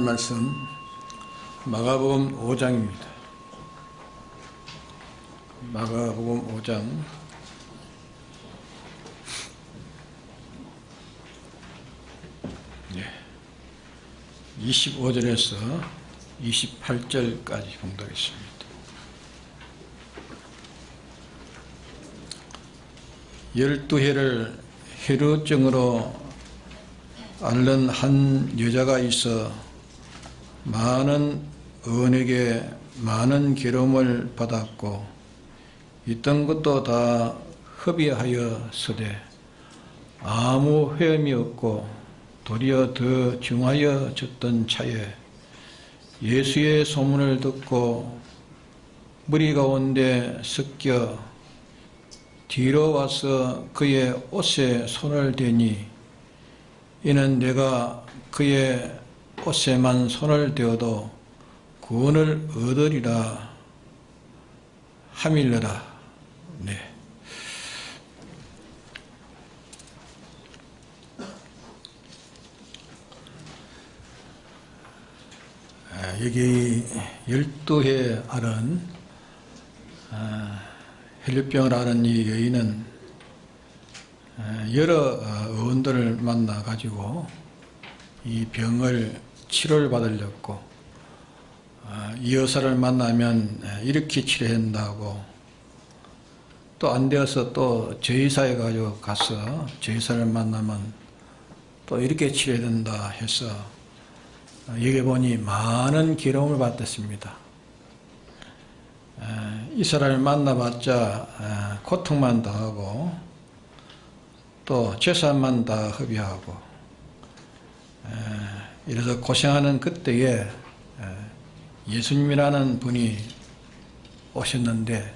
말씀 마가복음 5장입니다. 마가복음 5장 25절에서 28절까지 봉독했습니다. 열두 해를 혈루증으로 앓는 한 여자가 있어 많은 의원에게 많은 괴로움을 받았고 있던 것도 다 허비하였으되 아무 회음이 없고 도리어 더 중하여졌던 차에 예수의 소문을 듣고 무리 가운데 섞여 뒤로 와서 그의 옷에 손을 대니 이는 내가 그의 옷에만 손을 대어도 구원을 얻으리라 함일러라. 네. 여기 12해 앓은 혈류병을 앓은 이 여인은 여러 의원들을 만나 가지고 이 병을 치료를 받으려고 이 의사를 만나면 이렇게 치료한다고 또 안 되어서 또 저의사에 가서 저의사를 만나면 또 이렇게 치료해야 된다 해서 여기 보니 많은 괴로움을 받았습니다. 이 사람을 만나봤자 고통만 더하고 또 재산만 다 허비하고 이래서 고생하는 그때에 예수님이라는 분이 오셨는데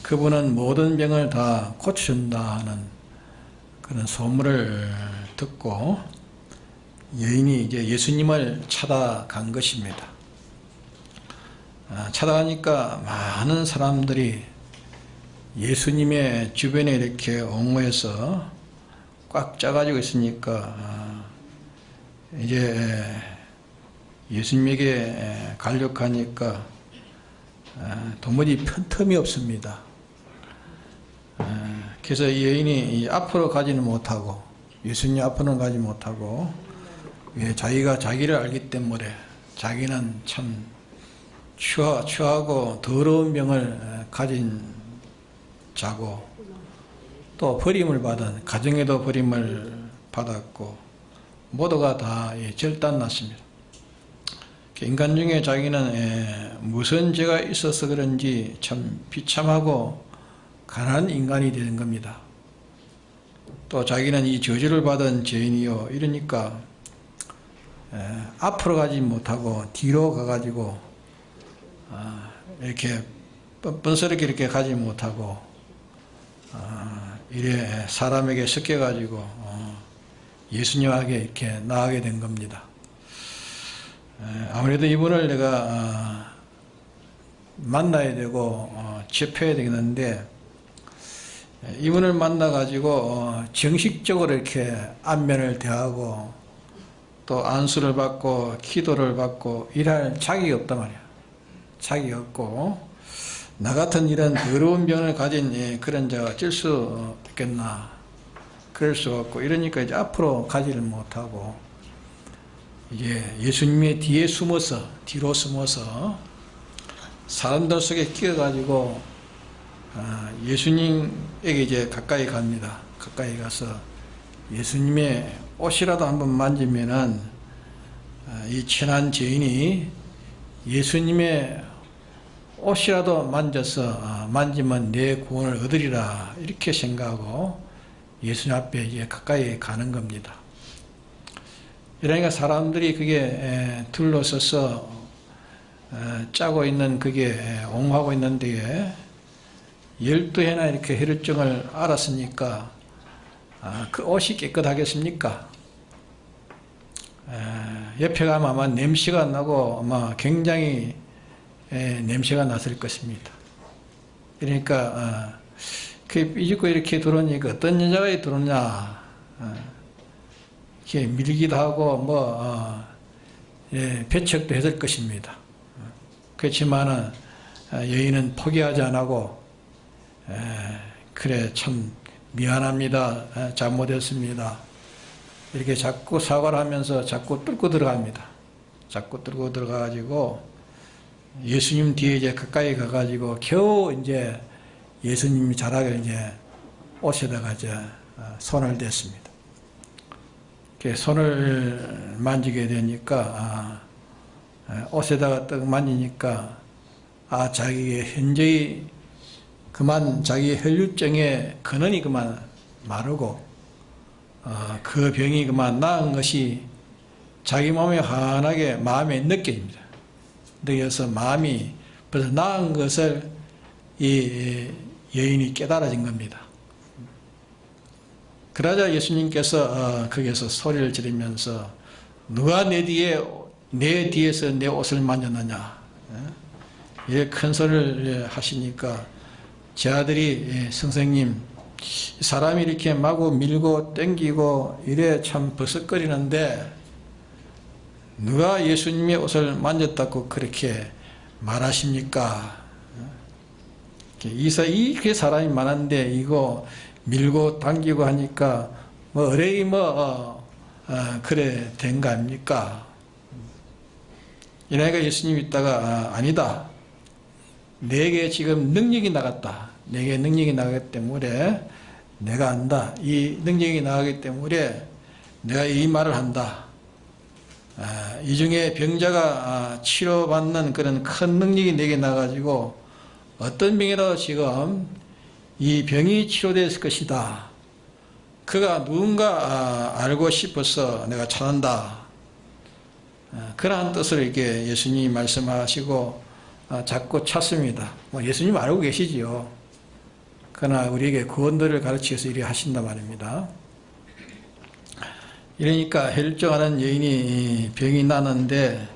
그분은 모든 병을 다 고쳐준다 하는 그런 소문을 듣고 여인이 이제 예수님을 찾아간 것입니다. 찾아가니까 많은 사람들이 예수님의 주변에 이렇게 옹호해서 꽉 짜가지고 있으니까 이제 예수님에게 가려하니까 도무지 틈이 없습니다. 그래서 이 여인이 앞으로 가지는 못하고 예수님 앞으로는 가지 못하고 자기가 자기를 알기 때문에 자기는 참 추하고 더러운 병을 가진 자고 또 버림을 받은 가정에도 버림을 받았고 모두가 다 절단났습니다. 인간 중에 자기는 무슨 죄가 있어서 그런지 참 비참하고 가난한 인간이 되는 겁니다. 또 자기는 이 저주를 받은 죄인이요 이러니까 앞으로 가지 못하고 뒤로 가가지고 이렇게 뻔뻔스럽게 이렇게 가지 못하고 이래 사람에게 섞여가지고 예수님에게 이렇게 나가게 된 겁니다. 아무래도 이분을 내가 만나야 되고 접해야 되겠는데 이분을 만나가지고 정식적으로 이렇게 안면을 대하고 또 안수를 받고 기도를 받고 일할 자격이 없단 말이야. 자격이 없고 나 같은 이런 더러운 병을 가진 그런 자가 어쩔 수 있겠나. 그럴 수 없고 이러니까 이제 앞으로 가지를 못하고 이제 예수님의 뒤로 숨어서 사람들 속에 끼어가지고 예수님에게 이제 가까이 갑니다. 가까이 가서 예수님의 옷이라도 한번 만지면은 이 천한 죄인이 예수님의 옷이라도 만지면 내 구원을 얻으리라 이렇게 생각하고 예수님 앞에 이제 가까이 가는 겁니다. 이러니까 사람들이 그게 둘러서서 짜고 있는 그게 옹호하고 있는 데에 12해나 이렇게 혈루증을 앓았으니까 그 옷이 깨끗하겠습니까? 옆에 가면 아마 냄새가 나고 아마 굉장히 냄새가 났을 것입니다. 그러니까 그 삐죽고 이렇게 들어오니까 어떤 여자가 들어오냐 이렇게 밀기도 하고 배척도 했을 것입니다. 그렇지만은 여인은 포기하지 않고 그래 참 미안합니다. 잘못했습니다. 이렇게 자꾸 사과를 하면서 자꾸 뚫고 들어갑니다. 자꾸 뚫고 들어가가지고 예수님 뒤에 이제 가까이 가가지고 겨우 이제 예수님이 자락에 이제 옷에다가 이제 손을 댔습니다. 손을 만지게 되니까 옷에다가 떡 만지니까 자기의 현저히 그만 자기의 혈류증의 근원이 그만 마르고 그 병이 그만 나은 것이 자기 몸에 환하게 마음에 느껴집니다. 느껴서 마음이 벌써 나은 것을 이 여인이 깨달아진 겁니다. 그러자 예수님께서 거기에서 소리를 지르면서 누가 내 뒤에서 내 옷을 만졌느냐 이렇게 큰 소리를 하시니까 제 아들이 선생님 사람이 이렇게 마구 밀고 땡기고 이래 참 버석거리는데 누가 예수님의 옷을 만졌다고 그렇게 말하십니까? 이렇게 사람이 많은데 이거 밀고 당기고 하니까 뭐 의뢰이 그래 된 거 아닙니까? 이나이가 예수님이 있다가 아니다. 내게 지금 능력이 나갔다. 내게 능력이 나가기 때문에 내가 안다. 이 능력이 나가기 때문에 내가 이 말을 한다. 이 중에 병자가 치료받는 그런 큰 능력이 내게 나가지고 어떤 병이라도 지금 이 병이 치료될 것이다. 그가 누군가 알고 싶어서 내가 찾는다. 그러한 뜻을 이렇게 예수님이 말씀하시고 자꾸 찾습니다. 예수님 알고 계시지요. 그러나 우리에게 구원들을 가르치셔서 이렇게 하신단 말입니다. 이러니까 혈증하는 여인이 병이 나는데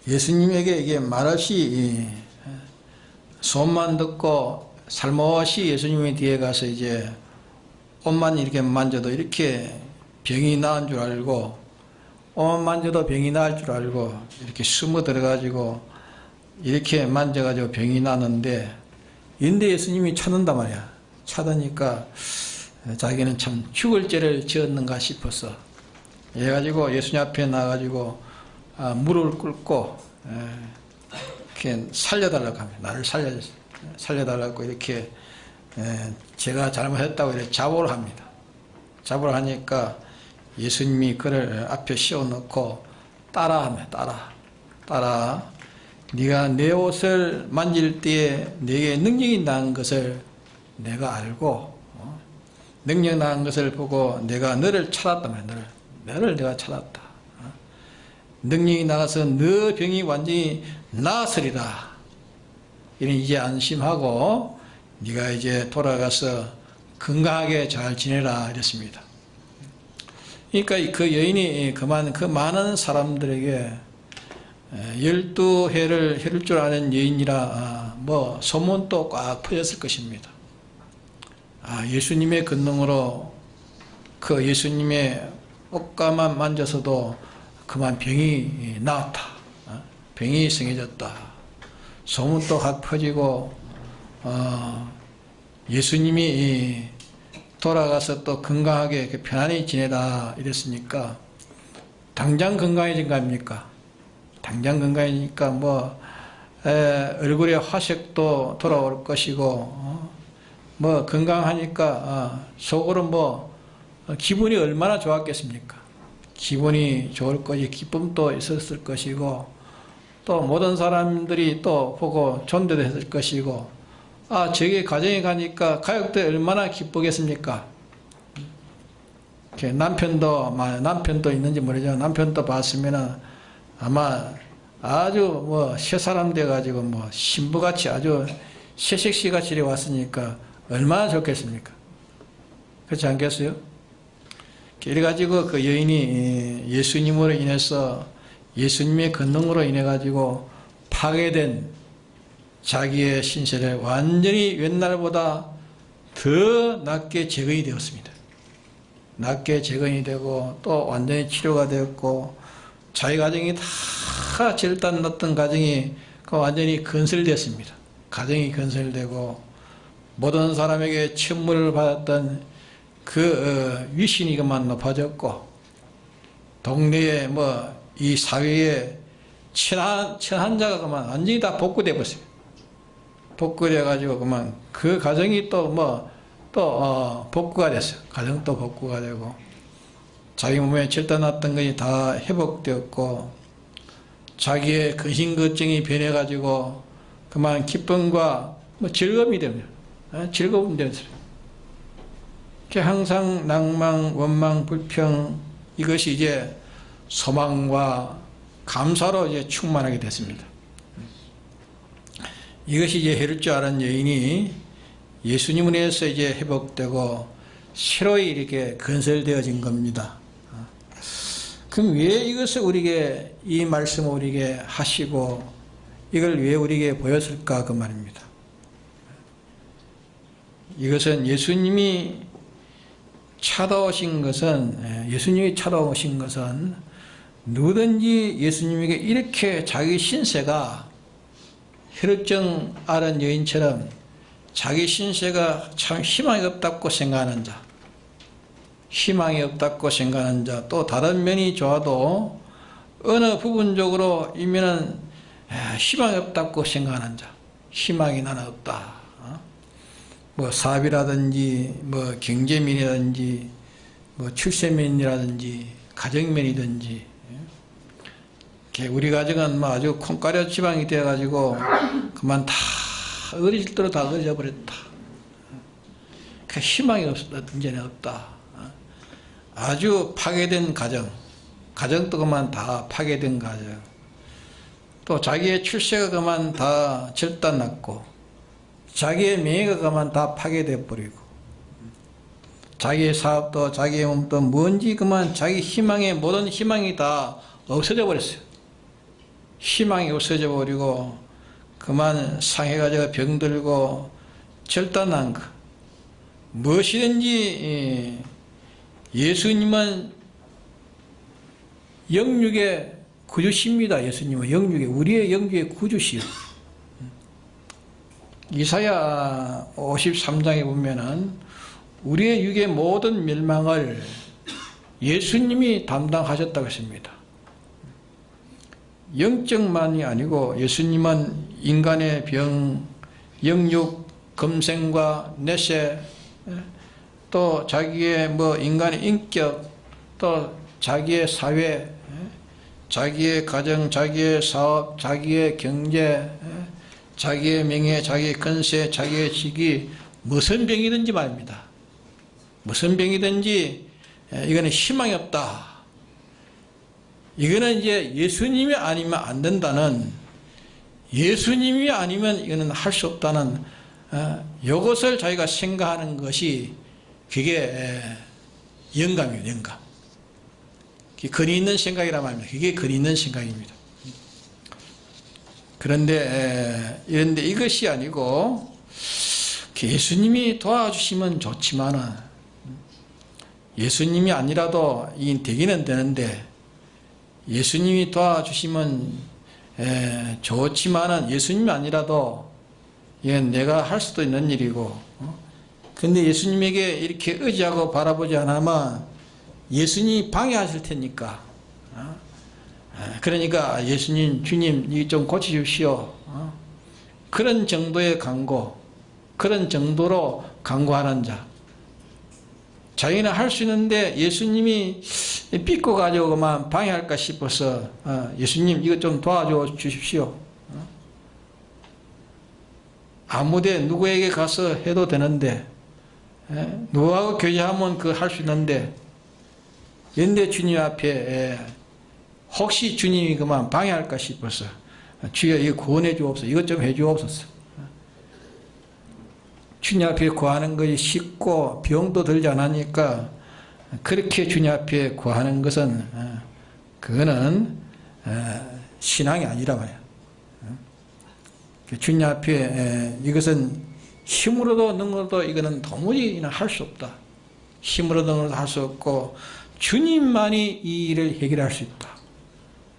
예수님에게 이게 말없이 소문만 듣고 살못이 예수님의 뒤에 가서 이제 옷만 이렇게 만져도 이렇게 병이 나은 줄 알고 옷만 만져도 병이 나을 줄 알고 이렇게 숨어 들어가지고 이렇게 만져가지고 병이 나는데 인데 예수님이 찾는단 말이야. 찾으니까 자기는 참 죽을 죄를 지었는가 싶어서 해가지고 예수님 앞에 나가지고 무릎을 꿇고 이렇게 살려달라고 합니다. 나를 살려달라고 이렇게 제가 잘못했다고 이렇게 자복을 합니다. 자복을 하니까 예수님이 그를 앞에 씌워놓고 따라합니다. 따라 네가 내 옷을 만질 때에 네게 능력이 나은 것을 내가 알고 능력 나은 것을 보고 내가 너를 찾았단 말이야. 너를 내가 찾았다. 능력이 나가서 너 병이 완전히 나았으리라. 이는 이제 안심하고 네가 이제 돌아가서 건강하게 잘 지내라 이랬습니다. 그러니까 그 여인이 그만 그 많은 사람들에게 12해를 해를 줄 아는 여인이라 소문도 꽉 퍼졌을 것입니다. 예수님의 권능으로 그 예수님의 옷가만 만져서도 그만 병이 나았다. 병이 성해졌다. 소문도 확 퍼지고 예수님이 돌아가서 또 건강하게 편안히 지내라 이랬으니까 당장 건강해진 거 아닙니까? 당장 건강해지니까 얼굴에 화색도 돌아올 것이고 건강하니까 속으로 기분이 얼마나 좋았겠습니까? 기분이 좋을 것이 기쁨도 있었을 것이고 또 모든 사람들이 또 보고 존대도 했을 것이고 저기 가정에 가니까 가족들 얼마나 기쁘겠습니까? 남편도 있는지 모르지만 남편도 봤으면은 아마 아주 새 사람 돼가지고 신부같이 아주 새색시같이 이래 왔으니까 얼마나 좋겠습니까? 그렇지 않겠어요? 이래가지고 그 여인이 예수님으로 인해서 예수님의 권능으로 인해가지고 파괴된 자기의 신세를 완전히 옛날보다 더 낫게 재건이 되었습니다. 낫게 재건이 되고 또 완전히 치료가 되었고 자기 가정이 다 절단 났던 가정이 완전히 건설됐습니다. 가정이 건설되고 모든 사람에게 천물을 받았던 그 위신이 그만 높아졌고 동네에 이 사회에 천한자가 그만 완전히 다 복구돼 버렸어요. 복구돼 가지고 그만 그 가정이 또 복구가 됐어요. 가정 또 복구가 되고 자기 몸에 절단 났던 것이 다 회복되었고 자기의 근심 걱정이 변해 가지고 그만 기쁨과 즐거움이 됩니다. 즐거움 되었어요. 항상 낭망, 원망, 불평 이것이 이제 소망과 감사로 이제 충만하게 됐습니다. 이것이 이제 해를 줄 아는 여인이 예수님을 위해서 이제 회복되고 새로이 이렇게 건설되어진 겁니다. 그럼 왜 이것을 우리에게 이 말씀을 우리에게 하시고 이걸 왜 우리에게 보였을까 그 말입니다. 이것은 예수님이 찾아오신 것은 누구든지 예수님에게 이렇게 자기 신세가 혈증 앓은 여인처럼 자기 신세가 참 희망이 없다고 생각하는 자, 희망이 없다고 생각하는 자, 또 다른 면이 좋아도 어느 부분적으로 이면은 희망이 없다고 생각하는 자, 희망이 나는 없다. 사업이라든지 경제면이라든지 출세면이라든지 가정면이든지 우리 가정은 아주 콩가루 지방이 되어가지고 그만 다 어릴 때로 다 어려져 버렸다. 희망이 없다. 이제는 없다. 아주 파괴된 가정도 그만 다 파괴된 가정. 또 자기의 출세가 그만 다 절단났고 자기의 명예가 그만 다 파괴돼 버리고 자기의 사업도 자기의 몸도 뭔지 그만 자기 희망의 모든 희망이 다 없어져 버렸어요. 희망이 없어져 버리고 그만 상해가지고 병들고 절단난 것. 무엇이든지 예수님은 영육의 구주십니다. 예수님은 우리의 영육의 구주시요. 이사야 53장에 보면은 우리의 육의 모든 멸망을 예수님이 담당하셨다고 했습니다. 영적만이 아니고 예수님은 인간의 병, 영육, 검생과 내세, 또 자기의 인간의 인격, 또 자기의 사회, 자기의 가정, 자기의 사업, 자기의 경제, 자기의 명예, 자기의 권세, 자기의 직위, 무슨 병이든지 말입니다. 무슨 병이든지 이거는 희망이 없다. 이거는 이제 예수님이 아니면 안 된다는, 예수님이 아니면 이거는 할 수 없다는 이것을 자기가 생각하는 것이 그게 영감이에요. 영감. 그게 근위 있는 생각이란 말입니다. 그게 근위 있는 생각입니다. 그런데 이것이 아니고 예수님이 도와주시면 좋지만은 예수님이 아니라도 되기는 되는데 예수님이 도와주시면 좋지만은 예수님이 아니라도 이건 내가 할 수도 있는 일이고 근데 예수님에게 이렇게 의지하고 바라보지 않으면 예수님이 방해하실 테니까 그러니까 예수님, 주님 이거 좀 고쳐주시오. 그런 정도의 간구, 그런 정도로 간구하는 자. 자기는 할 수 있는데 예수님이 삐꼬 가지고만 방해할까 싶어서 예수님 이거 좀 도와줘 주십시오. 아무데 누구에게 가서 해도 되는데 누구하고 교제하면 그거 할 수 있는데 연대 주님 앞에 혹시 주님이 그만 방해할까 싶어서 주여 이거 구원해 주옵소서. 이것 좀 해 주옵소서. 주님 앞에 구하는 것이 쉽고 병도 들지 않으니까 그렇게 주님 앞에 구하는 것은 그거는 신앙이 아니라 말이야. 주님 앞에 이것은 힘으로도 능으로도 이거는 도무지 할 수 없다. 힘으로 능으로도 할 수 없고 주님만이 이 일을 해결할 수 있다.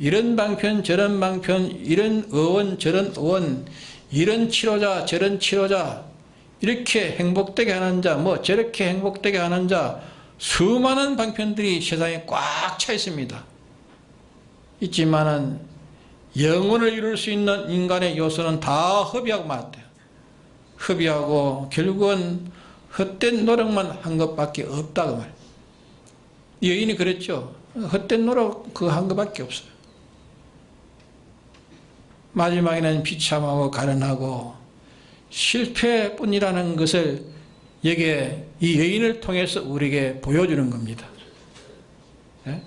이런 방편 저런 방편, 이런 의원 저런 의원, 이런 치료자 저런 치료자, 이렇게 행복되게 하는 자, 뭐 저렇게 행복되게 하는 자, 수많은 방편들이 세상에 꽉 차 있습니다. 있지만은 영혼을 이룰 수 있는 인간의 요소는 다 허비하고 말았대요. 허비하고 결국은 헛된 노력만 한 것밖에 없다고 말이에요. 여인이 그랬죠. 헛된 노력 그거 한 것밖에 없어요. 마지막에는 비참하고 가련하고 실패뿐이라는 것을 여기에 이 여인을 통해서 우리에게 보여주는 겁니다. 네?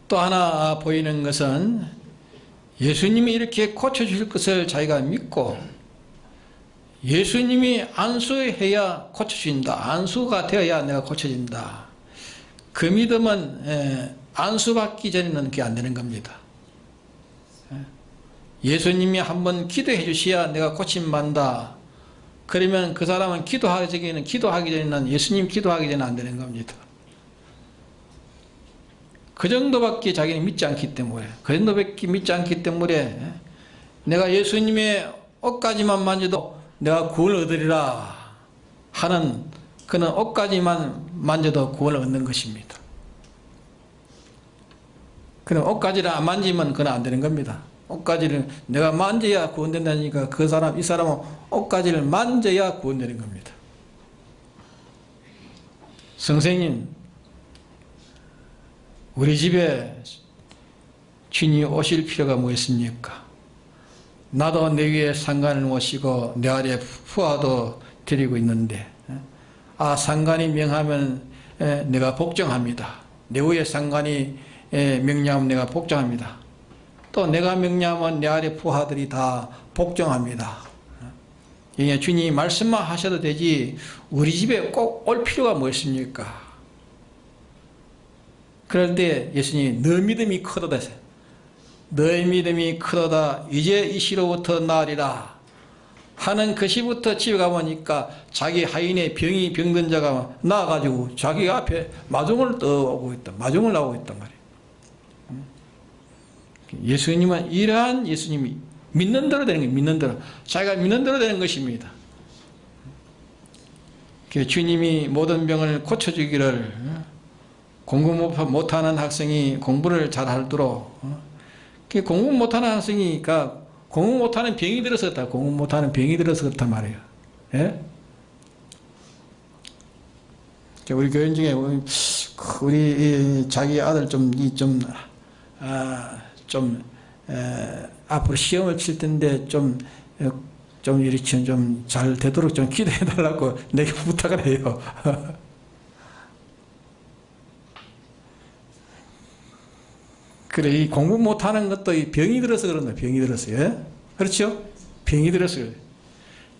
또 하나 보이는 것은 예수님이 이렇게 고쳐주실 것을 자기가 믿고 예수님이 안수해야 고쳐진다. 안수가 되어야 내가 고쳐진다. 그 믿음은 안수받기 전에는 그게 안 되는 겁니다. 예수님이 한번 기도해 주셔야 내가 고침받는다. 그러면 그 사람은 기도하기 전에는 예수님 기도하기 전에 안 되는 겁니다. 그 정도밖에 자기는 믿지 않기 때문에, 그 정도밖에 믿지 않기 때문에 내가 예수님의 옷가지만 만져도 내가 구원을 얻으리라 하는 그는 옷가지만 만져도 구원을 얻는 것입니다. 그럼 옷가지를 안 만지면 그건 안 되는 겁니다. 옷가지를 내가 만져야 구원된다니까 이 사람은 옷가지를 만져야 구원되는 겁니다. 선생님, 우리 집에 주인이 오실 필요가 뭐 있습니까? 나도 내 위에 상관을 모시고 내 아래 부하도 드리고 있는데, 상관이 명하면 내가 복종합니다. 내 위에 상관이 명령하면 내가 복종합니다. 또 내가 명령하면 내 아래 부하들이 다 복종합니다. 주님이 말씀만 하셔도 되지 우리 집에 꼭 올 필요가 뭐 있습니까? 그런데 예수님이 너 믿음이 크도다. 너의 믿음이 크도다. 이제 이 시로부터 나으리라 하는 그 시부터 집에 가보니까 자기 하인의 병든 자가 나와가지고 자기 앞에 마중을 떠오고 있다. 마중을 나오고 있단 말이에요. 예수님은 이러한 예수님이 믿는 대로 되는 거예요. 믿는 대로. 자기가 믿는 대로 되는 것입니다. 주님이 모든 병을 고쳐주기를 공부 못하는 학생이 공부를 잘 하도록 공부 못하는 학생이니까 공부 못하는 병이 들어서 그렇다. 공부 못하는 병이 들어서 그렇단 말이에요. 예? 우리 교인 중에 우리 자기 아들 앞으로 시험을 칠 텐데 이렇게 좀 잘 되도록 좀 기도해 달라고 내게 부탁을 해요. 그래, 이 공부 못하는 것도 이 병이 들어서 그런 거예요. 병이 들어서. 예? 그렇죠? 병이 들어서 그래요.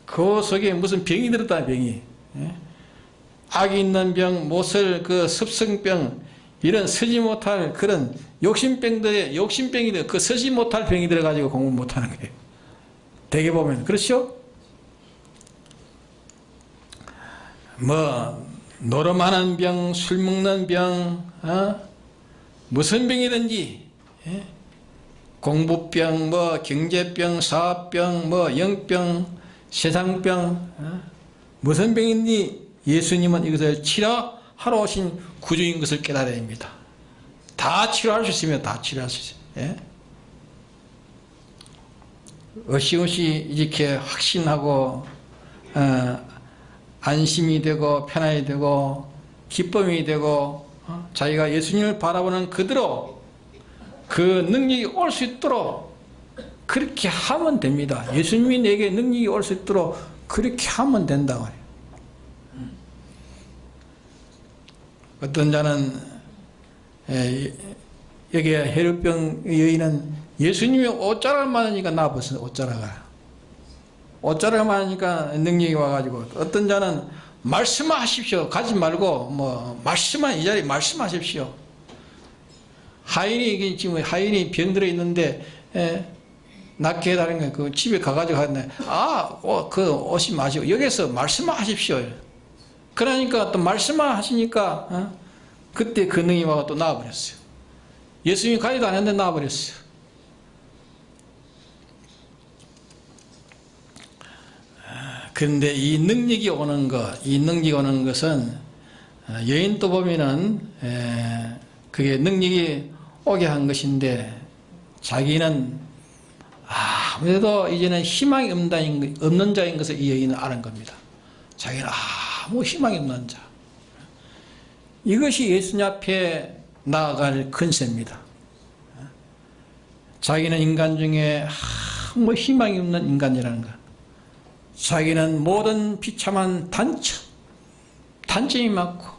그 속에 무슨 병이 들었다, 병이. 예? 악이 있는 병, 모슬, 습성병, 이런 서지 못할 그런 욕심병이 그 서지 못할 병이 들어가지고 공부 못하는 거예요. 대개 보면. 그렇죠? 노름하는 병, 술 먹는 병, 무슨 병이든지, 예? 공부병, 경제병, 사업병, 영병, 세상병, 무슨 병인지 예수님은 이것을 치료하러 오신 구주인 것을 깨달아야 합니다. 다 치료할 수 있으면 다 치료할 수 있어요. 예? 어시없이 이렇게 확신하고 안심이 되고 편안이 되고 기쁨이 되고 자기가 예수님을 바라보는 그대로 그 능력이 올 수 있도록 그렇게 하면 됩니다. 예수님이 내게 능력이 올 수 있도록 그렇게 하면 된다고 해요. 어떤 자는 여기에 혈루병 여인은 예수님이 옷자락을 맞으니까 나아버렸어요. 옷자락을 맞으니까 능력이 와가지고, 어떤 자는 말씀하십시오. 가지 말고 이 자리에 말씀하십시오. 하인이 병들어 있는데 낫게 해달라는 거예요. 집에 가가지고 하는데 오지 마시고 여기서 말씀하십시오. 그러니까 또 말씀만 하시니까 그때 그 능력이 또 나와버렸어요. 예수님이 가지도 않았는데 나와버렸어요. 그런데 이 능력이 오는 것은 여인도 보면은 그게 능력이 오게 한 것인데 자기는 아무래도 이제는 희망이 없는 자인 것을 이 여인은 아는 겁니다. 자기는 아무 희망이 없는 자. 이것이 예수님 앞에 나아갈 근세입니다. 자기는 인간 중에 아무 희망이 없는 인간이라는 것. 자기는 모든 비참한 단점이 많고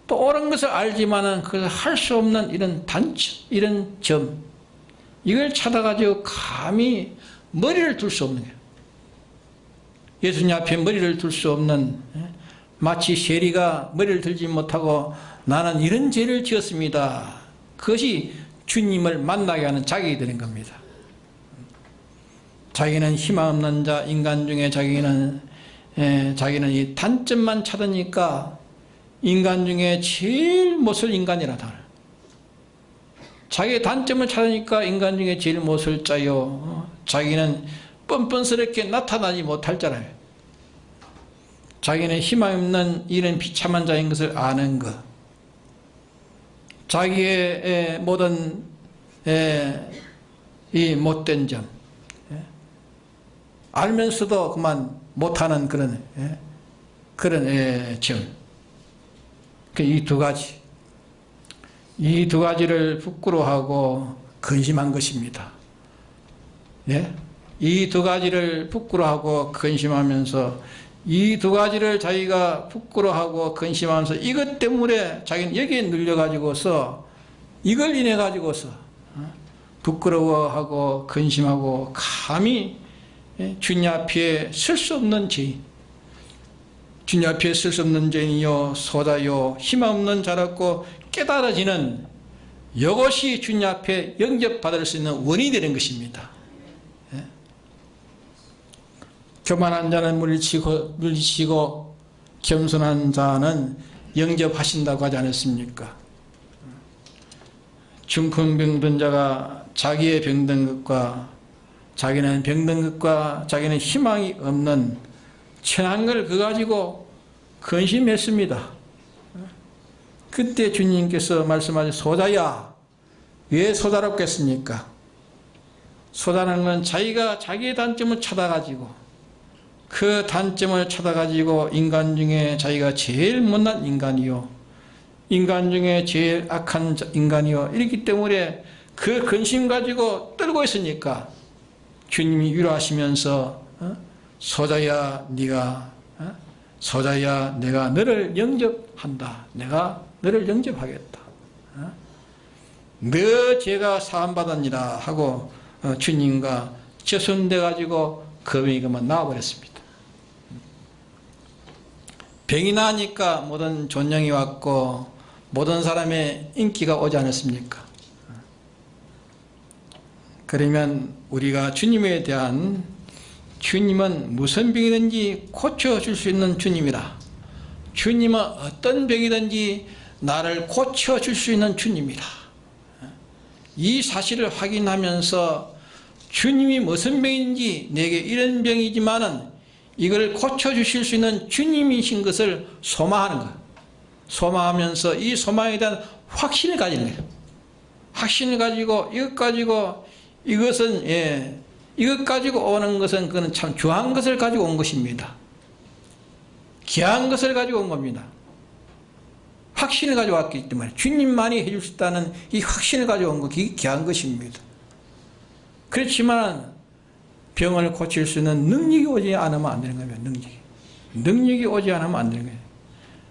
또 옳은 것을 알지만은 그걸 할 수 없는 이런 단점, 이런 점, 이걸 찾아가지고 감히 머리를 둘 수 없는 거예요. 예수님 앞에 머리를 둘 수 없는, 마치 세리가 머리를 들지 못하고 나는 이런 죄를 지었습니다. 그것이 주님을 만나게 하는 자격이 되는 겁니다. 자기는 희망 없는 자, 인간 중에 자기는 이 단점만 찾으니까 인간 중에 제일 못쓸 인간이라다. 자기의 단점을 찾으니까 인간 중에 제일 못쓸 자요. 자기는 뻔뻔스럽게 나타나지 못할 자라요. 자기는 희망 없는 이런 비참한 자인 것을 아는 것. 자기의 모든 이 못된 점. 알면서도 그만 못하는 그런 점. 이 두 가지. 이 두 가지를 부끄러워하고 근심한 것입니다. 이 두 가지를 부끄러워하고 근심하면서 이 두 가지를 자기가 부끄러워하고 근심하면서 이것 때문에 자기는 여기에 눌려가지고서 이걸 인해 가지고서 부끄러워하고 근심하고 감히 주님 앞에 설 수 없는 죄인, 주님 앞에 설 수 없는 죄인이요 소자요 희망 없는 자라고 깨달아지는 이것이 주님 앞에 영접받을 수 있는 원인이 되는 것입니다. 교만한 자는 물리치고 겸손한 자는 영접하신다고 하지 않았습니까? 중풍병든 자가 자기의 병든 것과 자기는 병든 것과 자기는 희망이 없는 천한 걸 그거 가지고 근심했습니다. 그때 주님께서 말씀하신 소자야, 왜 소자롭겠습니까? 소자라는 건 자기가 자기의 단점을 찾아가지고 그 단점을 찾아가지고 인간 중에 자기가 제일 못난 인간이요, 인간 중에 제일 악한 인간이요, 이렇기 때문에 그 근심 가지고 떨고 있으니까 주님이 위로하시면서 소자야 내가 너를 영접한다. 내가 너를 영접하겠다. 너 죄가 사함받았니라 하고 주님과 접선돼 가지고 그 병이 그만 나와버렸습니다. 병이 나니까 모든 존경이 왔고 모든 사람의 인기가 오지 않았습니까? 그러면 우리가 주님에 대한, 주님은 무슨 병이든지 고쳐줄 수 있는 주님이라, 주님은 어떤 병이든지 나를 고쳐줄 수 있는 주님이라, 이 사실을 확인하면서 주님이 무슨 병인지 내게 이런 병이지만은 이걸 고쳐주실 수 있는 주님이신 것을 소망하는 것, 소망하면서 이 소망에 대한 확신을 가지는 거예요. 확신을 가지고 이것 가지고 오는 것은 그는 참 귀한 것을 가지고 온 것입니다. 귀한 것을 가지고 온 겁니다. 확신을 가지고 왔기 때문에 주님만이 해줄 수 있다는 이 확신을 가지고 온 것, 그게 귀한 것입니다. 그렇지만 병을 고칠 수 있는 능력이 오지 않으면 안 되는 거예요. 능력이 오지 않으면 안 되는 거예요.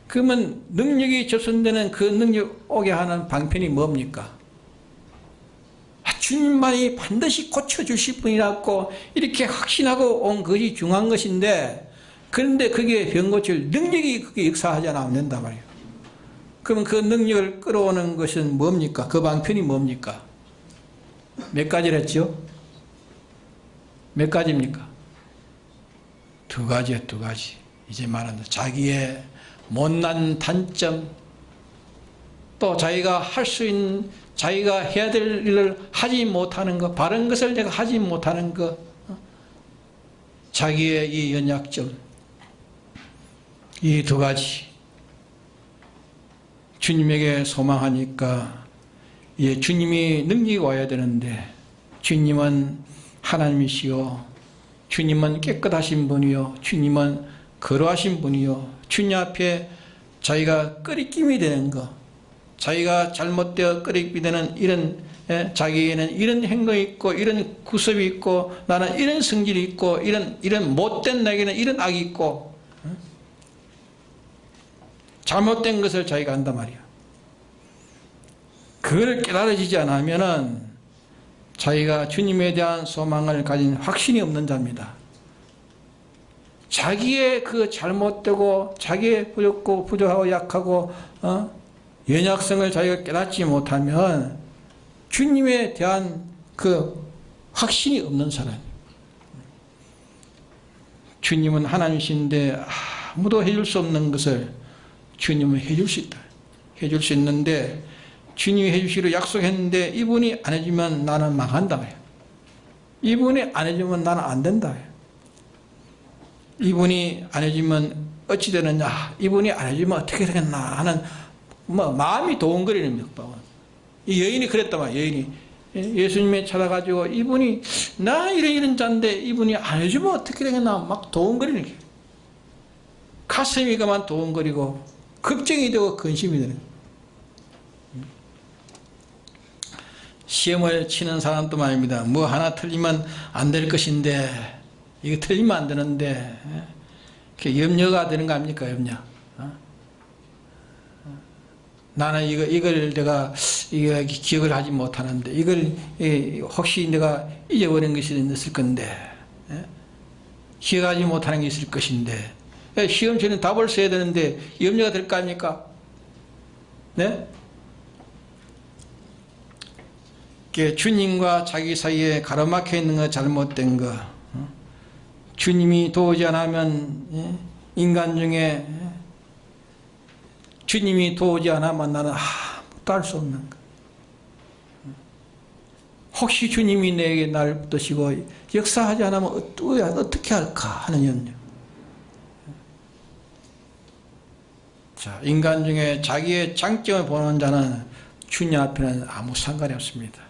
그러면 능력이 접선되는 그 능력 오게 하는 방편이 뭡니까? 주님만이 반드시 고쳐주실 분이라고 이렇게 확신하고 온 것이 중요한 것인데, 그런데 그게 병 고칠 능력이 그게 역사하지 않으면 안 된단 말이에요. 그러면 그 능력을 끌어오는 것은 뭡니까? 그 방편이 뭡니까? 몇 가지를 했죠? 몇 가지입니까? 두 가지예요, 두 가지. 이제 말한다. 자기의 못난 단점, 또 자기가 할 수 있는, 자기가 해야 될 일을 하지 못하는 것, 바른 것을 내가 하지 못하는 것, 자기의 이 연약점, 이 두 가지 주님에게 소망하니까 이제 주님이 능력이 와야 되는데, 주님은 하나님이시요, 주님은 깨끗하신 분이요, 주님은 거룩하신 분이요, 주님 앞에 자기가 끄리낌이 되는 것, 자기가 잘못되어 끄리낌이 되는 이런, 자기에는 이런 행동이 있고 이런 구습이 있고 나는 이런 성질이 있고 이런 못된 나에게는 이런 악이 있고, 잘못된 것을 자기가 안단 말이야. 그걸 깨달아지지 않으면은 자기가 주님에 대한 소망을 가진 확신이 없는 자입니다. 자기의 그 잘못되고 자기의 부족하고 약하고 연약성을 자기가 깨닫지 못하면 주님에 대한 그 확신이 없는 사람. 주님은 하나님이신데 아무도 해줄 수 없는 것을 주님은 해줄 수 있다. 해줄 수 있는데, 주님이 해주시기로 약속했는데 이분이 안 해주면 나는 망한다. 이분이 안 해주면 나는 안 된다. 이분이 안 해주면 어찌 되느냐, 이분이 안 해주면 어떻게 되겠나 하는 마음이 도원거리는 벽방은. 이 여인이 그랬단 말이야. 여인이 예수님에 찾아가지고 이분이 나 이런 자인데 이분이 안 해주면 어떻게 되겠나 막 도원거리는 게, 가슴이 그만 도원거리고 걱정이 되고 근심이 되는 거예요. 시험을 치는 사람도 말입니다. 뭐 하나 틀리면 안 될 것인데, 이거 틀리면 안 되는데, 염려가 되는 거 아닙니까? 염려. 나는 이걸 내가 기억을 하지 못하는데, 이걸 혹시 내가 잊어버린 것이 있을 건데, 기억하지 못하는 게 있을 것인데, 시험 전에 답을 써야 되는데 염려가 될 거 아닙니까? 네? 주님과 자기 사이에 가로막혀 있는 거, 잘못된 거, 주님이 도우지 않으면, 인간 중에 주님이 도우지 않으면 나는 아무것도 할 수 없는 거. 혹시 주님이 내게 나를 붙드시고 역사하지 않으면 어떻게 할까 하는 염려. 자, 인간 중에 자기의 장점을 보는 자는 주님 앞에는 아무 상관이 없습니다.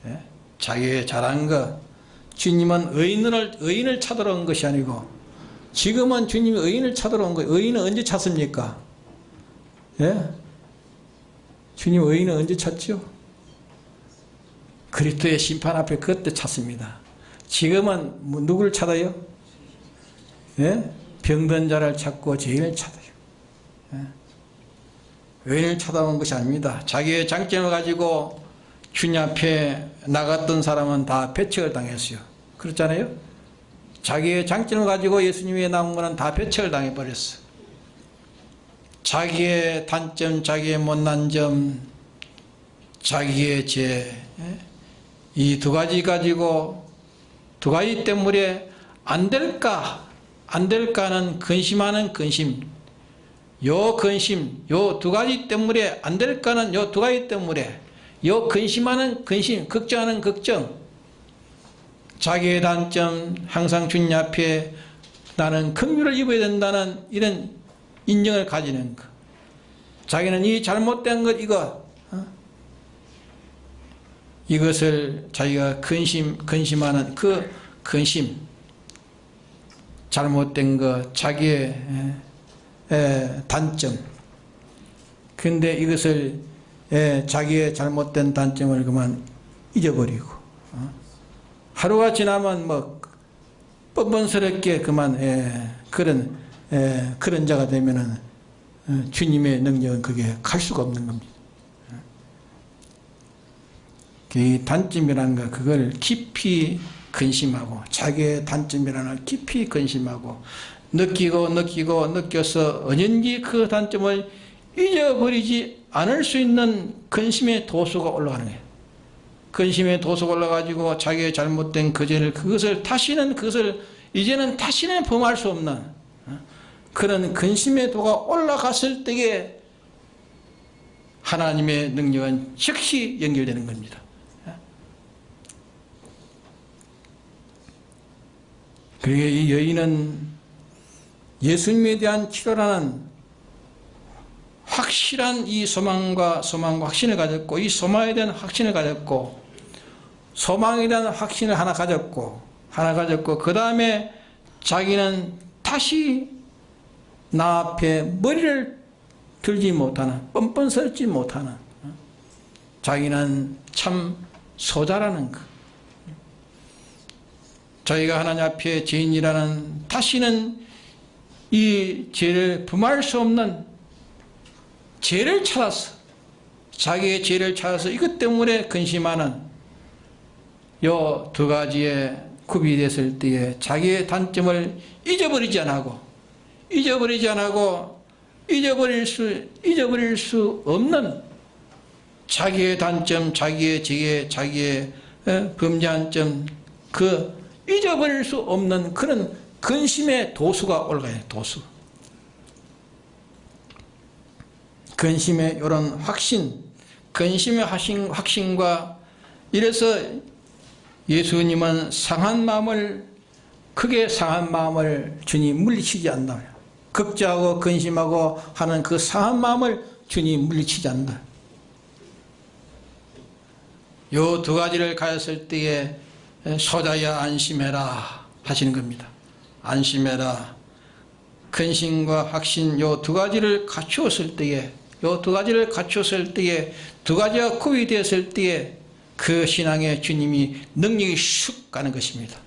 예? 자기의 잘한 것, 주님은 의인을 찾으러 온 것이 아니고, 지금은 주님이 의인을 찾으러 온 거예요. 의인은 언제 찾습니까? 예? 주님 의인은 언제 찾죠? 그리스도의 심판 앞에 그때 찾습니다. 지금은 누구를 찾아요? 예? 병든 자를 찾고 죄인을 찾아요. 예? 의인을 찾아온 것이 아닙니다. 자기의 장점을 가지고 주님 앞에 나갔던 사람은 다 배척을 당했어요. 그렇잖아요? 자기의 장점을 가지고 예수님에 나온 거는 다 배척을 당해버렸어. 자기의 단점, 자기의 못난 점, 자기의 죄, 이 두 가지 가지고, 두 가지 때문에 안 될까, 안 될까는 근심하는 근심, 요 근심, 요 두 가지 때문에 안 될까는 요 두 가지 때문에, 요 근심하는 근심, 걱정하는 걱정, 자기의 단점, 항상 주님 앞에 나는 긍휼을 입어야 된다는 이런 인정을 가지는 것. 자기는 이 잘못된 것, 이것을 자기가 근심하는 그 근심, 잘못된 것, 자기의 단점. 근데 이것을 자기의 잘못된 단점을 그만 잊어버리고, 하루가 지나면 뭐 뻔뻔스럽게 그만 그런 자가 되면은 주님의 능력은 그게 갈 수가 없는 겁니다. 이 단점이라는 거, 그걸 깊이 근심하고, 자기의 단점이라는 걸 깊이 근심하고, 느껴서 언젠지 그 단점을 잊어버리지 않을 수 있는 근심의 도수가 올라가는 거예요. 근심의 도수가 올라가지고 자기의 잘못된 그 죄를, 그것을 이제는 다시는 범할 수 없는 그런 근심의 도가 올라갔을 때에 하나님의 능력은 즉시 연결되는 겁니다. 그리고 이 여인은 예수님에 대한 치료라는 확실한 이 소망과 확신을 가졌고, 이 소망에 대한 확신을 가졌고, 소망에 대한 확신을 하나 가졌고, 그 다음에 자기는 다시 나 앞에 머리를 들지 못하는, 뻔뻔 설지 못하는, 자기는 참 소자라는 것. 자기가 하나님 앞에 죄인이라는, 다시는 이 죄를 범할 수 없는 죄를 찾아서, 자기의 죄를 찾아서 이것 때문에 근심하는 요 두 가지의 굽이 됐을 때에 자기의 단점을 잊어버리지 않고 잊어버릴 수 없는 자기의 단점, 자기의 죄, 자기의 범죄한 점, 그 잊어버릴 수 없는 그런 근심의 도수가 올라가요. 도수. 근심의 이런 확신, 근심의 확신과, 이래서 예수님은 크게 상한 마음을 주님 물리치지 않나요? 걱정하고 근심하고 하는 그 상한 마음을 주님 물리치지 않나. 요 두 가지를 가졌을 때에 소자야 안심해라 하시는 겁니다. 안심해라. 근심과 확신 요 두 가지를 갖추었을 때에, 두 가지가 굽이 되었을 때에 그 신앙에 주님이 능력이 슉 가는 것입니다.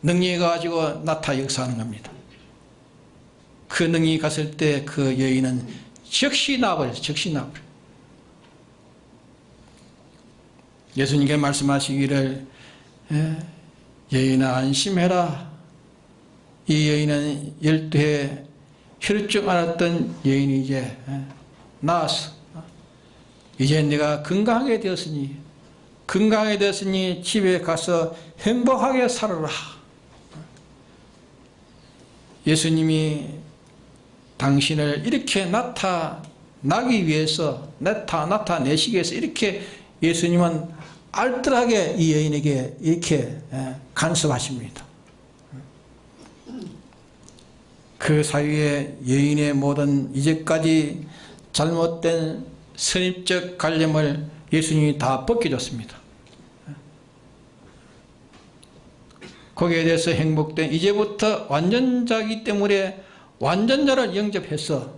능력이 가지고 나타 역사하는 겁니다. 그 능력이 갔을 때 그 여인은 즉시 나버려요. 예수님께 말씀하시기를 여인아 안심해라. 이 여인은 12해 혈증 앓았던 여인이 이제 나았어. 이제 내가 건강하게 되었으니 집에 가서 행복하게 살아라. 예수님이 당신을 이렇게 나타내시기 위해서 이렇게 예수님은 알뜰하게 이 여인에게 이렇게 간섭하십니다. 그 사이에 여인의 모든 이제까지 잘못된 선입적 관념을 예수님이 다 벗겨줬습니다. 거기에 대해서 행복된, 이제부터 완전자이기 때문에 완전자를 영접해서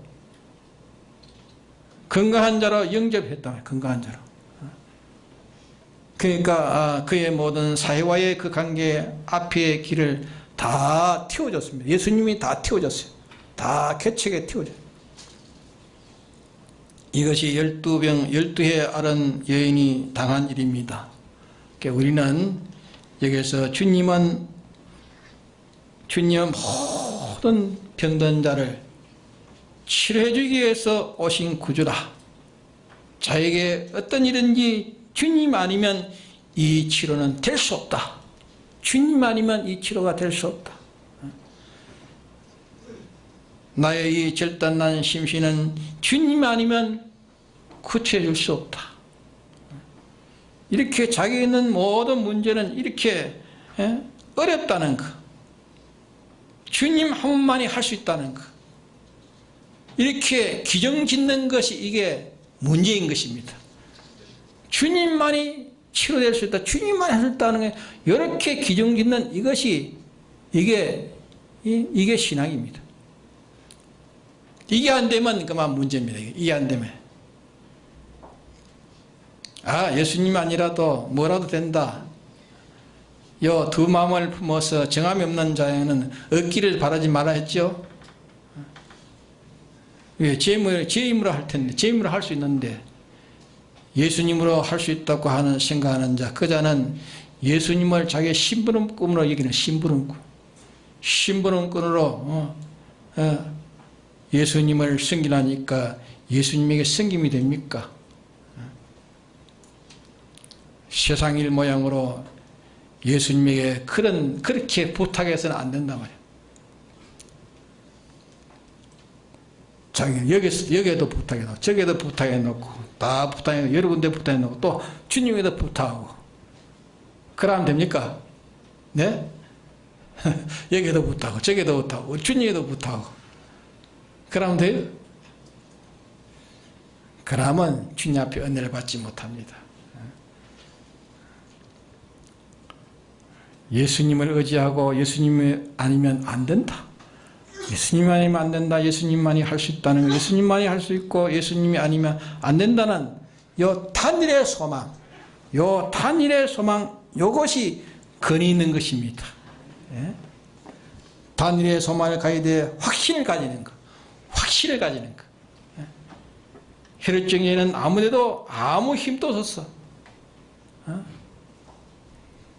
건강한 자로 영접했다. 건강한 자로. 그러니까 그의 모든 사회와의 그 관계 앞의 길을 다 틔워줬습니다. 예수님이 다 틔워줬어요. 다 개척에 틔워줬어요. 이것이 12해 앓은 여인이 당한 일입니다. 그러니까 우리는 여기서 주님은 모든 병든 자를 치료해 주기 위해서 오신 구주라. 자에게 어떤 일인지 주님 아니면 이 치료는 될 수 없다. 주님 아니면 이 치료가 될 수 없다. 나의 이 절단난 심신은 주님 아니면 구출해 줄 수 없다. 이렇게 자기에 있는 모든 문제는 이렇게 어렵다는 것. 주님 한 분만이 할 수 있다는 것. 이렇게 기정짓는 것이 이게 문제인 것입니다. 주님만이 치료될 수 있다. 주님만이 할 수 있다는 게 이렇게 기정짓는 이것이 이게 신앙입니다. 이게 안 되면 그만 문제입니다. 이게 안 되면. 예수님 아니라도 뭐라도 된다. 요 두 마음을 품어서 정함이 없는 자에는 얻기를 바라지 말아 했죠. 제 힘으로 할 텐데, 제 힘으로 할 수 있는데, 예수님으로 할 수 있다고 하는 생각하는 자, 그 자는 예수님을 자기의 심부름꾼으로 여기는 심부름꾼으로 예수님을 섬기라니까 예수님에게 섬김이 됩니까? 세상 일 모양으로 예수님에게 그렇게 부탁해서는 안 된단 말이에요. 자기 여기에도 부탁해 놓고 저기에도 부탁해 놓고 다 붙어있고 여러 군데 붙어있고 또 주님에도 붙어하고 그러면 됩니까? 네? 여기에도 붙어하고 저기에도 붙어하고 주님에도 붙어하고 그러면 돼요? 그러면 주님 앞에 은혜를 받지 못합니다. 예수님을 의지하고 예수님이 아니면 안 된다. 예수님 아니면 안 된다. 예수님만이 할 수 있다는 거. 예수님만이 할 수 있고 예수님이 아니면 안 된다는 요 단일의 소망, 요 단일의 소망, 요것이 근이 있는 것입니다. 예? 단일의 소망을 가져야 돼. 확신을 가지는 거. 확신을 가지는 거. 예? 혈액증에는 아무데도 아무 힘도 없었어.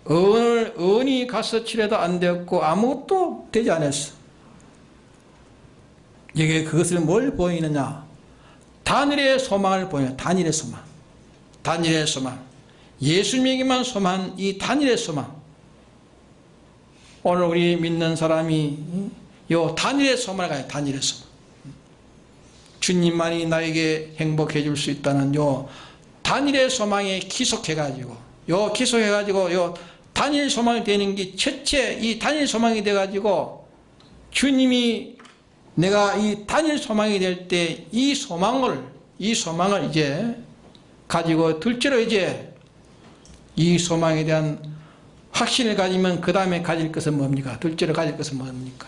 은이 가서 치료도 안 되었고 아무것도 되지 않았어. 이게 그것을 뭘 보이느냐? 단일의 소망을 보이는 단일의 소망. 단일의 소망. 예수님에게만 소망한 이 단일의 소망. 오늘 우리 믿는 사람이 요 단일의 소망을 가요. 단일의 소망. 주님만이 나에게 행복해 줄 수 있다는 요 단일의 소망에 기속해가지고 요 단일 소망이 되는 게 첫째 이 단일 소망이 돼가지고 주님이 내가 이 단일 소망이 될 때 이 소망을 이제 가지고 둘째로 이제 이 소망에 대한 확신을 가지면 그 다음에 가질 것은 뭡니까? 둘째로 가질 것은 뭡니까?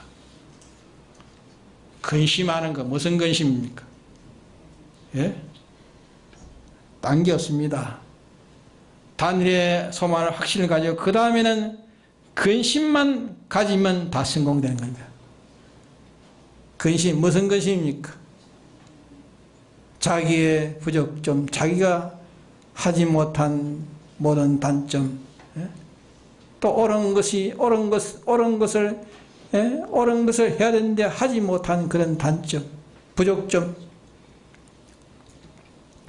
근심하는 거. 무슨 근심입니까? 예? 딴 게 없습니다. 단일의 소망을 확신을 가지고 그 다음에는 근심만 가지면 다 성공되는 겁니다. 근심, 무슨 근심입니까? 자기의 부족점, 자기가 하지 못한 모든 단점, 예? 또 옳은 것을 해야 되는데 하지 못한 그런 단점, 부족점,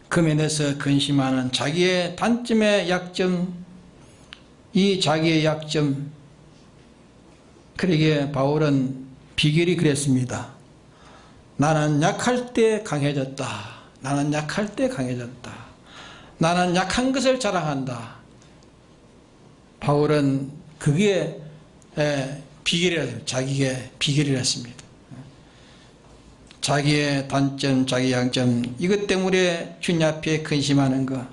그 면에서 근심하는 자기의 단점의 약점, 이 자기의 약점. 그러기에 바울은 비결이 그랬습니다. 나는 약할 때 강해졌다. 나는 약할 때 강해졌다. 나는 약한 것을 자랑한다. 바울은 그게 비결이라, 자기의 비결이라 했습니다. 자기의 단점, 자기의 양점, 이것 때문에 주님 앞에 근심하는 거.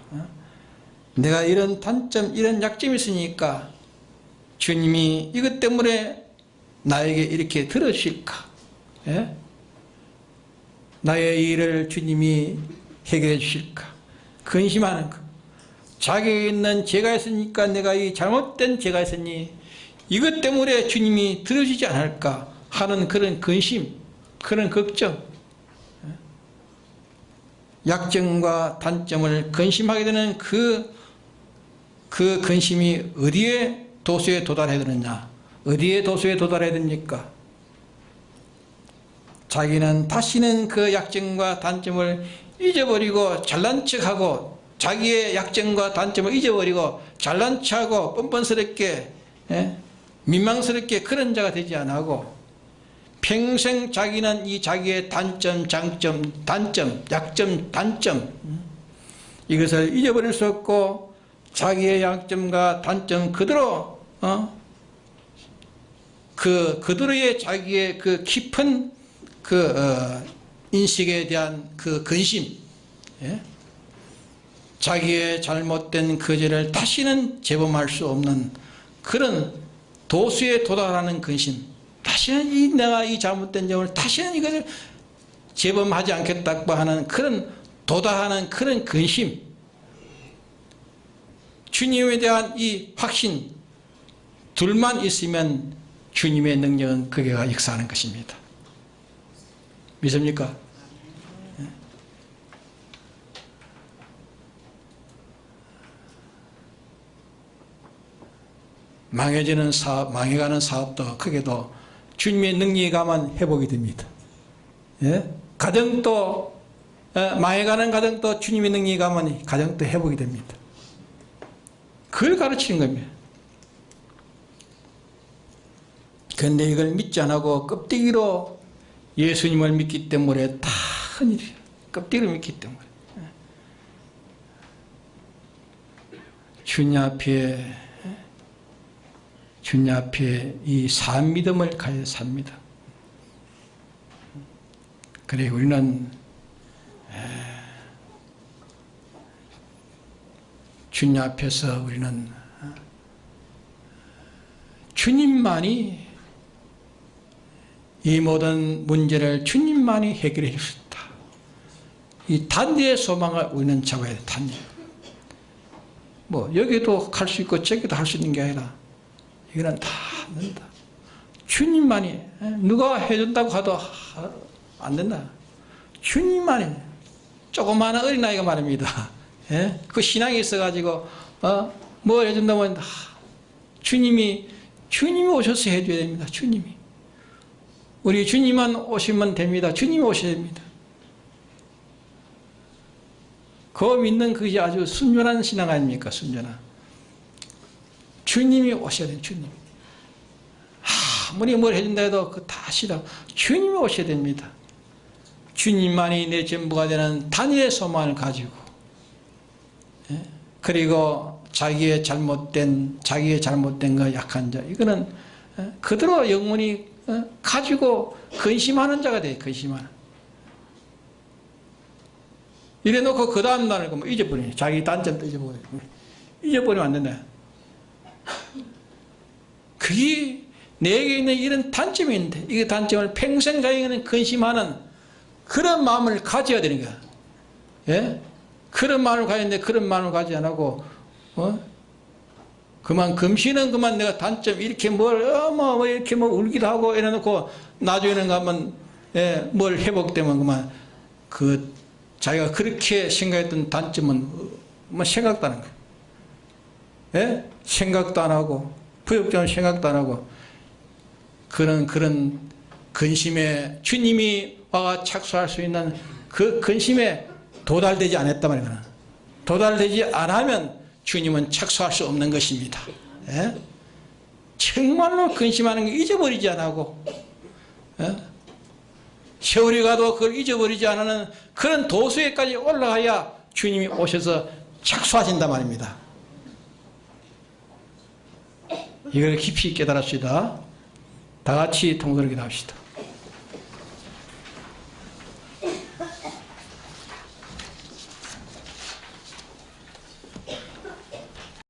내가 이런 단점, 이런 약점이 있으니까 주님이 이것 때문에 나에게 이렇게 들어주실까? 예? 나의 일을 주님이 해결해 주실까? 근심하는 거. 자기에 있는 죄가 있으니까 내가 이 잘못된 죄가 있으니 이것 때문에 주님이 들어주지 않을까 하는 그런 근심, 그런 걱정. 약점과 단점을 근심하게 되는 그 근심이 어디에 도수에 도달해야 되느냐? 어디에 도수에 도달해야 됩니까? 자기는 다시는 그 약점과 단점을 잊어버리고 잘난 척하고 자기의 약점과 단점을 잊어버리고 잘난 척하고 뻔뻔스럽게 민망스럽게 그런 자가 되지 않고 평생 자기는 이 자기의 단점, 장점, 단점, 약점, 단점 이것을 잊어버릴 수 없고 자기의 약점과 단점 그대로 그대로의 자기의 그 깊은 인식에 대한 그 근심, 예? 자기의 잘못된 그 죄를 다시는 재범할 수 없는 그런 도수에 도달하는 근심, 다시는 내가 이 잘못된 점을 다시는 이것을 재범하지 않겠다고 하는 그런 도달하는 그런 근심, 주님에 대한 이 확신 둘만 있으면 주님의 능력은 그게가 역사하는 것입니다. 믿습니까? 망해지는 사업, 망해가는 사업도 크게도 주님의 능력이 가면 회복이 됩니다. 예? 가정도 망해가는 가정도 주님의 능력이 가면 가정도 회복이 됩니다. 그걸 가르치는 겁니다. 그런데 이걸 믿지 않고 껍데기로 예수님을 믿기 때문에 다 큰일이에요. 껍데기로 믿기 때문에. 주님 앞에 이 산믿음을 가져 삽니다. 그래 우리는 주님 앞에서 우리는 주님만이 이 모든 문제를 주님만이 해결해 줄 수 있다. 이 단대의 소망을 우리는 잡아야 돼. 단대. 뭐 여기도 할 수 있고 저기도 할 수 있는 게 아니라 이거는 다 안 된다. 주님만이 누가 해준다고 하도 안 된다. 주님만이 조그마한 어린아이가 말입니다. 예? 그 신앙이 있어가지고 뭘 해준다면 주님이 오셔서 해줘야 됩니다. 주님이 우리 주님만 오시면 됩니다. 주님이 오셔야 됩니다. 그거 믿는 그게 아주 순전한 신앙 아닙니까? 순전한 주님이 오셔야 돼요. 주님 아무리 뭘 해준다 해도 그 다 싫어. 주님이 오셔야 됩니다. 주님만이 내 전부가 되는 단일의 소망을 가지고 그리고 자기의 잘못된 거 약한 자 이거는 그대로 영원히 가지고 근심하는 자가 돼. 근심하는. 이래놓고 그 다음 날을 잊어버리네. 자기 단점도 잊어버리면 안 된다. 그게 내게 있는 이런 단점이 있는데 이 단점을 평생 자기는 근심하는 그런 마음을 가져야 되는 거야. 예? 그런 마음을 가져야 되는데 그런 마음을 가지 안 하고 그만 금시는 그만 내가 단점 이렇게 이렇게 울기도 하고 이래놓고 나중에는 가면 뭘 회복되면 그만 그 자기가 그렇게 생각했던 단점은 생각도 안 하는 거예요. 예? 생각도 안 하고 부역적인 생각도 안 하고 그런 근심에 주님이 와가 착수할 수 있는 그 근심에 도달되지 않았단 말이에요. 도달되지 않으면 주님은 착수할 수 없는 것입니다. 예? 정말로 근심하는 거 잊어버리지 않고 세월이 가도 그걸 잊어버리지 않는 그런 도수에까지 올라가야 주님이 오셔서 착수하신단 말입니다. 이걸 깊이 깨달읍시다. 다 같이 통독을 기도합시다.